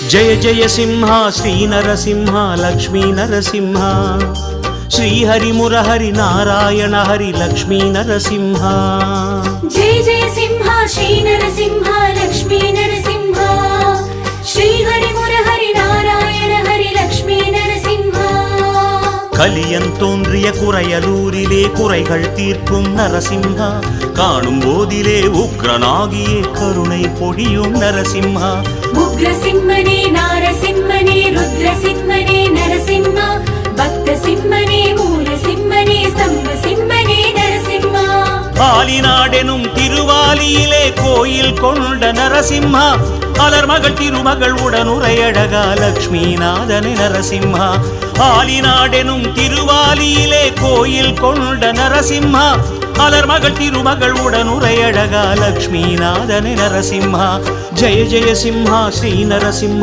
जय जय सिंह श्री नरसिंह लक्ष्मी नरसिंह श्री हरि मुरहरि नारायण हरि लक्ष्मी नरसिंह जय जय सिंह श्री नरसिंह लक्ष्मी नरसिंह श्री हरि मुरहरि नारायण हरि लक्ष्मी नरसिंह கலியன் தோன்றிய குறையலூரிலே குறைகள் தீர்க்கும் நரசிம்ஹா காணும் போதிலே உக்ரனாகியே கருணை பொழியும் நரசிம்ஹா உக்ரசிம்மனே நாரசிம்மனே ருத்ரசிம்மனே நரசிம்மா பக்த சிம்மனே மூல சிம்மனே ஸ்தம்ப சிம்மனே நரசிம்மா ஆலிநாடெனும் திருவாலியிலே கோயில் கொண்ட நரசிம்ஹா அலர்மகள் திருமகள் உடனுரையழகா லக்ஷ்மிநாதனே நரசிம்ஹா ஆலிநாடெனும் திருவாலியிலே கோயில் கொண்ட நரசிம்ஹா அலர்மகள் திருமகள் உடனுரையழகா லக்ஷ்மிநாதனே நரசிம்ஹா ஜெய ஜெய சிம்ஹா ஸ்ரீ நரசிம்ஹா